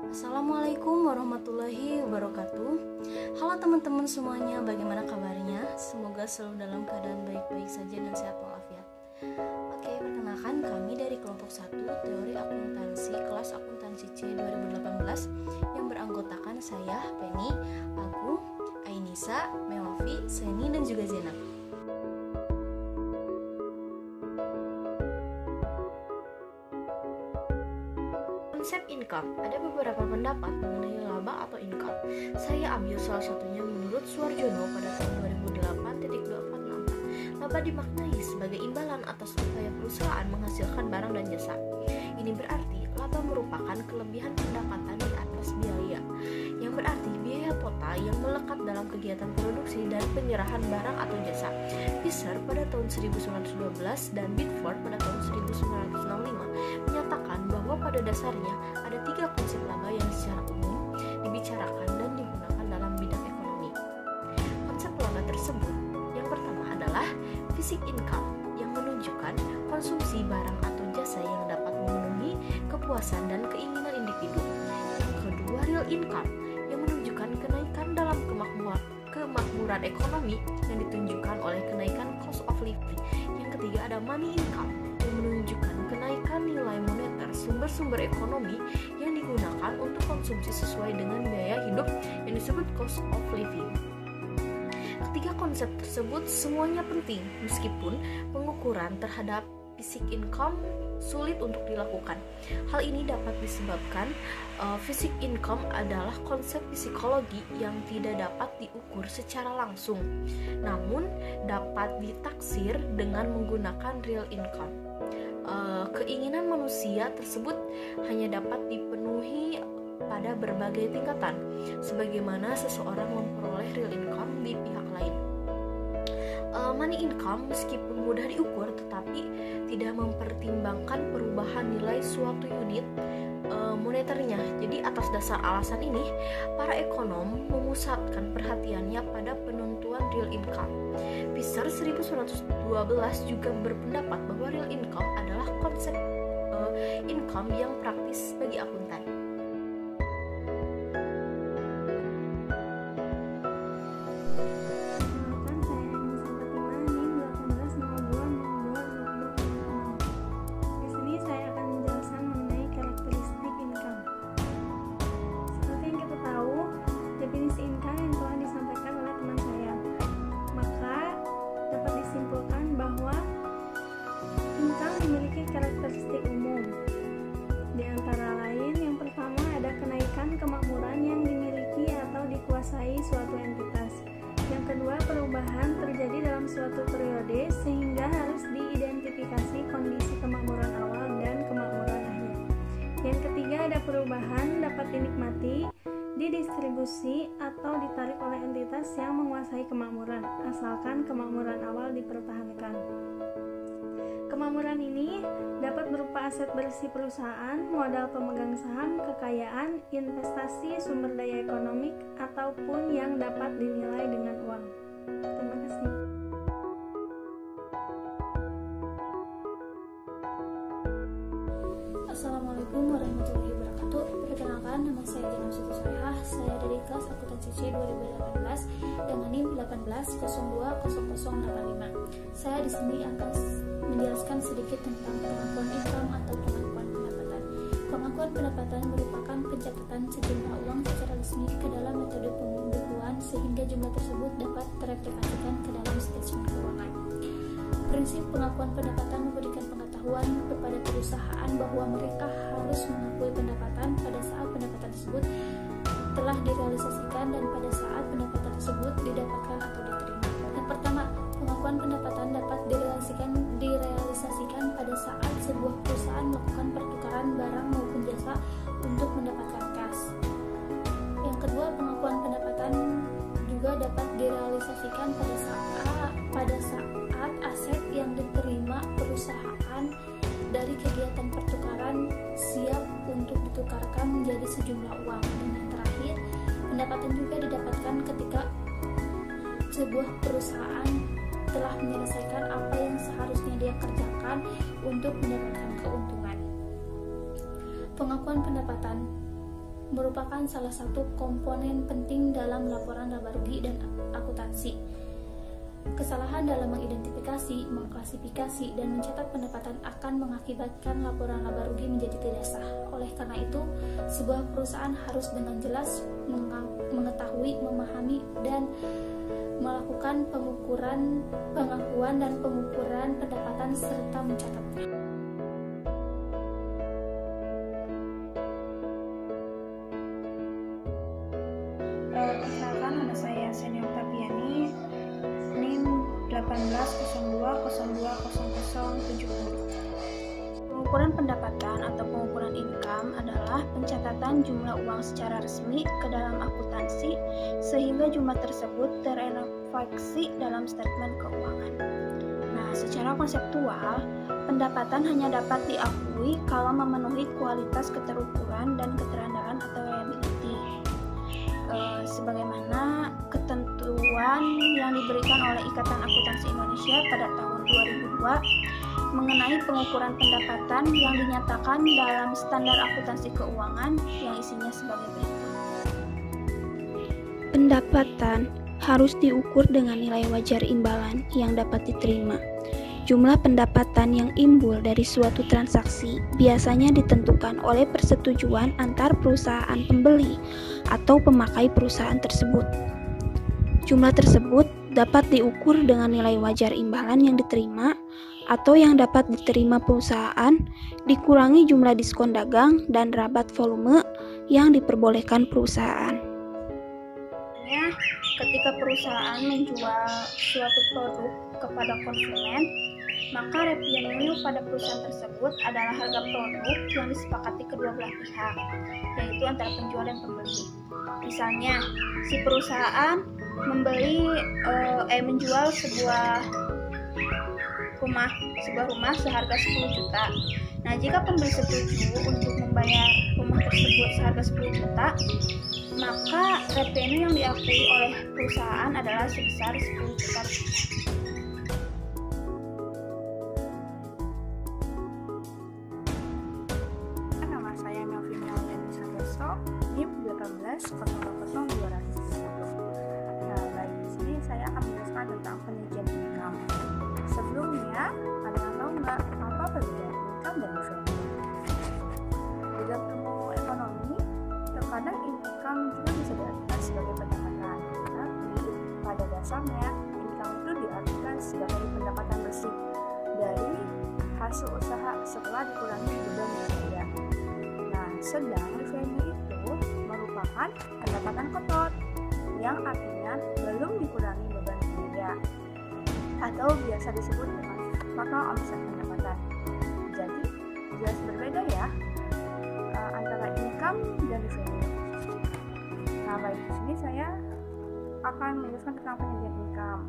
Assalamualaikum warahmatullahi wabarakatuh. Halo teman-teman semuanya, bagaimana kabarnya? Semoga selalu dalam keadaan baik-baik saja dan sehat walafiat. Oke, perkenalkan kami dari kelompok 1 Teori Akuntansi kelas Akuntansi C 2018 yang beranggotakan saya, Penny, Agung, Ainisa, Melvi, Seni, dan juga Zainab. Konsep income, ada beberapa pendapat mengenai laba atau income. Saya ambil salah satunya menurut Suarjono pada tahun 2008.2464. Laba dimaknai sebagai imbalan atas upaya perusahaan menghasilkan barang dan jasa. Ini berarti laba merupakan kelebihan pendapatan di atas biaya, yang berarti biaya total yang melekat dalam kegiatan produksi dan penyerahan barang atau jasa. Fisher pada tahun 1912 dan Biddeford pada tahun 1965 menyatakan bahwa pada dasarnya ada 3 konsep laba yang secara umum dibicarakan dan digunakan dalam bidang ekonomi. Konsep laba tersebut yang pertama adalah fisik income yang menunjukkan konsumsi barang atau jasa yang dapat memenuhi kepuasan dan keinginan individu. Yang kedua, real income yang menunjukkan kenaikan dalam kemakmuran ekonomi yang ditunjukkan oleh kenaikan cost of living. Yang ketiga ada money income yang menunjukkan kenaikan nilai moneter sumber-sumber ekonomi yang digunakan untuk konsumsi sesuai dengan biaya hidup yang disebut cost of living. Ketiga konsep tersebut semuanya penting meskipun pengukuran terhadap basic income sulit untuk dilakukan. Hal ini dapat disebabkan basic income adalah konsep psikologi yang tidak dapat diukur secara langsung, namun dapat ditaksir dengan menggunakan real income. Keinginan manusia tersebut hanya dapat dipenuhi pada berbagai tingkatan, sebagaimana seseorang memperoleh real income di pihak lain. Money income meskipun mudah diukur tetapi tidak mempertimbangkan perubahan nilai suatu unit moneternya. Jadi atas dasar alasan ini, para ekonom memusatkan perhatiannya pada penentuan real income. Fisher 1912 juga berpendapat bahwa real income adalah konsep income yang praktis bagi akuntan. Definisi income yang telah disampaikan oleh teman saya, maka dapat disimpulkan bahwa income memiliki karakteristik umum. Di antara lain, yang pertama ada kenaikan kemakmuran yang dimiliki atau dikuasai suatu entitas. Yang kedua, perubahan terjadi dalam suatu periode sehingga harus diidentifikasi kondisi kemakmuran awal dan kemakmuran akhir. Yang ketiga, ada perubahan dapat dinikmati, didistribusi atau ditarik oleh entitas yang menguasai kemakmuran, asalkan kemakmuran awal dipertahankan. Kemakmuran ini dapat berupa aset bersih perusahaan, modal pemegang saham, kekayaan, investasi, sumber daya ekonomi, ataupun yang dapat dinilai dengan uang. Terima kasih. Assalamualaikum warahmatullahi wabarakatuh. Perkenalkan, nama saya Zainab Siti Solehah. Saya dari kelas Akuntansi C 2018 dengan NIM 18020085. Saya di sini akan menjelaskan sedikit tentang pengakuan income atau pengakuan pendapatan. Pengakuan pendapatan merupakan pencatatan sejumlah uang secara resmi ke dalam metode pembukuan sehingga jumlah tersebut dapat teraplikasikan ke dalam statement keuangan. Prinsip pengakuan pendapatan memberikan pengetahuan kepada perusahaan bahwa mereka harus mengakui pendapatan pada saat pendapatan tersebut telah direalisasikan dan pada saat pendapatan tersebut didapatkan atau diterima. Yang pertama, pengakuan pendapatan dapat direalisasikan pada saat sebuah perusahaan melakukan pertukaran barang maupun jasa untuk mendapatkan kas. Yang kedua, pengakuan pendapatan juga dapat direalisasikan pada saat aset yang diterima perusahaan dari kegiatan pertukaran siap untuk ditukarkan menjadi sejumlah uang. Dan yang terakhir, pendapatan juga didapatkan ketika sebuah perusahaan telah menyelesaikan apa yang seharusnya dia kerjakan untuk mendapatkan keuntungan. Pengakuan pendapatan merupakan salah satu komponen penting dalam laporan laba rugi dan akuntansi. Kesalahan dalam mengidentifikasi, mengklasifikasi, dan mencatat pendapatan akan mengakibatkan laporan laba rugi menjadi tidak sah. Oleh karena itu, sebuah perusahaan harus dengan jelas mengetahui, memahami, dan melakukan pengakuan dan pengukuran pendapatan serta mencatatnya. Perkenalkan, nama saya Senior Tapiani, NIM 1802020070. Pengukuran pendapatan atau pengukuran income adalah pencatatan jumlah uang secara resmi ke dalam akuntansi sehingga jumlah tersebut terrefleksi dalam statement keuangan. Nah, secara konseptual, pendapatan hanya dapat diakui kalau memenuhi kualitas keterukuran dan keterandalan atau reliability. Sebagaimana ketentuan yang diberikan oleh Ikatan Akuntansi Indonesia pada tahun 2002 mengenai pengukuran pendapatan yang dinyatakan dalam Standar Akuntansi Keuangan yang isinya sebagai berikut. Pendapatan harus diukur dengan nilai wajar imbalan yang dapat diterima. Jumlah pendapatan yang timbul dari suatu transaksi biasanya ditentukan oleh persetujuan antar perusahaan pembeli atau pemakai perusahaan tersebut. Jumlah tersebut dapat diukur dengan nilai wajar imbalan yang diterima atau yang dapat diterima perusahaan dikurangi jumlah diskon dagang dan rabat volume yang diperbolehkan perusahaan. Ketika perusahaan menjual suatu produk kepada konsumen, maka revenue pada perusahaan tersebut adalah harga produk yang disepakati kedua belah pihak, yaitu antara penjual dan pembeli. Misalnya, si perusahaan menjual sebuah rumah seharga 10 juta. Nah, jika pembeli setuju untuk membayar rumah tersebut seharga 10 juta, maka revenue yang diakui oleh perusahaan adalah sebesar 10 juta rupiah. Nama saya Melvin Yaliani Santoso, NIM 18000210. Nah, baik, di sini saya akan menjelaskan tentang penyajian income. Sebelumnya, ada yang tahu nggak apa perbedaan income dan revenue? Di dalam ilmu ekonomi, terkadang income juga bisa diartikan sebagai pendapatan, tapi pada dasarnya income itu diartikan sebagai pendapatan bersih dari hasil usaha setelah dikurangi beban biaya. Nah, sedang revenue itu merupakan pendapatan kotor yang artinya belum dikurangi beban biaya atau biasa disebut dengan total omset pendapatan. Jadi, jelas berbeda ya antara income dan revenue. Nah, baik, di sini saya akan menjelaskan tentang penyajian income.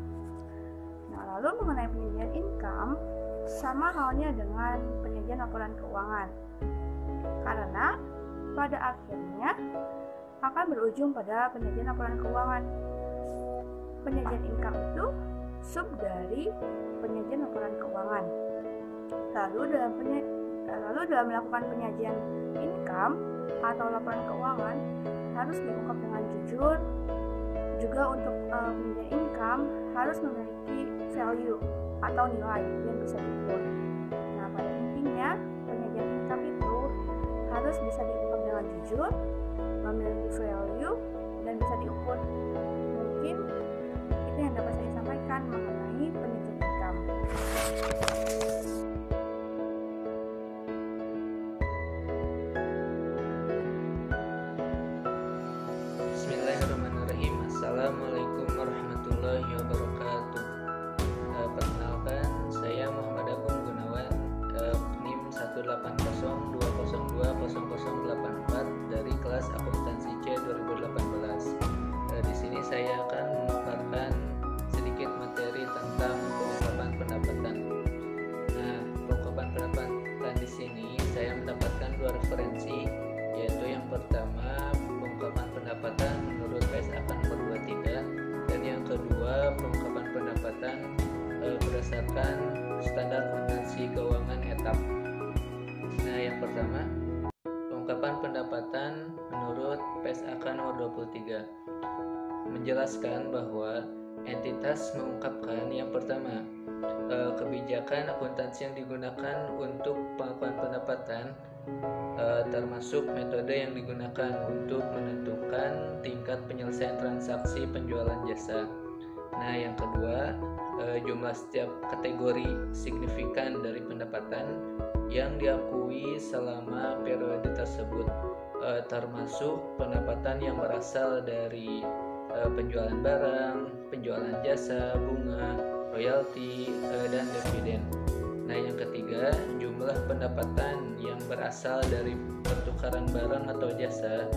Nah, lalu mengenai penyajian income, sama halnya dengan penyajian laporan keuangan. Karena pada akhirnya akan berujung pada penyajian laporan keuangan. Penyajian income itu sub dari penyajian laporan keuangan. Lalu dalam melakukan penyajian income atau laporan keuangan harus diungkap dengan jujur. Juga untuk penyajian income harus memiliki value atau nilai yang bisa diukur. Nah, pada intinya penyajian income itu harus bisa diungkap dengan jujur, memiliki value, dan bisa diukur. Mungkin itu yang dapat saya sampaikan mengenai penyajian income. Bismillahirrahmanirrahim. Assalamualaikum warahmatullahi wabarakatuh. Perkenalkan, saya Muhammad Agung Gunawan, NIM 18020020084 dari kelas akuntansi C 2018. Di sini saya akan memaparkan sedikit materi tentang pengungkapan pendapatan. Nah, pengungkapan pendapatan di sini saya mendapatkan dua referensi, yaitu yang pertama pengungkapan pendapatan menurut PSAK nomor 23 dan yang kedua pengungkapan pendapatan berdasarkan standar akuntansi keuangan etap. Nah, yang pertama pengungkapan pendapatan menurut menurut PSAK nomor 23. Menjelaskan bahwa entitas mengungkapkan yang pertama, kebijakan akuntansi yang digunakan untuk pengakuan pendapatan, termasuk metode yang digunakan untuk menentukan tingkat penyelesaian transaksi penjualan jasa. Nah, yang kedua, jumlah setiap kategori signifikan dari pendapatan yang diakui selama periode tersebut, termasuk pendapatan yang berasal dari penjualan barang, penjualan jasa, bunga, royalti, dan dividen. Nah, yang ketiga, jumlah pendapatan yang berasal dari pertukaran barang atau jasa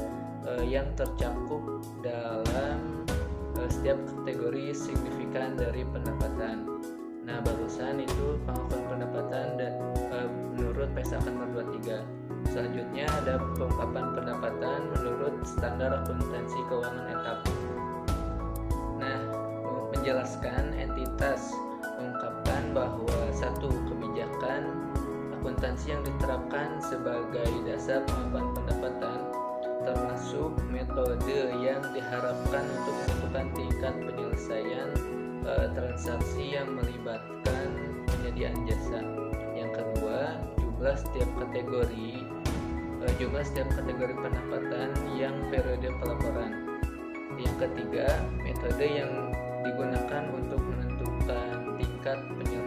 yang tercakup dalam setiap kategori signifikan dari pendapatan. Nah, barusan itu pengakuan pendapatan menurut PSAK nomor 23. Selanjutnya ada pengungkapan pendapatan menurut standar akuntansi keuangan etap. Nah, menjelaskan entitas mengungkapkan bahwa satu, kebijakan akuntansi yang diterapkan sebagai dasar pengakuan pendapatan, termasuk metode yang diharapkan untuk menentukan tingkat penyelesaian transaksi yang melibatkan penyediaan jasa. Yang kedua, jumlah setiap kategori pendapatan yang periode pelaporan. Yang ketiga, metode yang digunakan untuk menentukan tingkat penyelesaian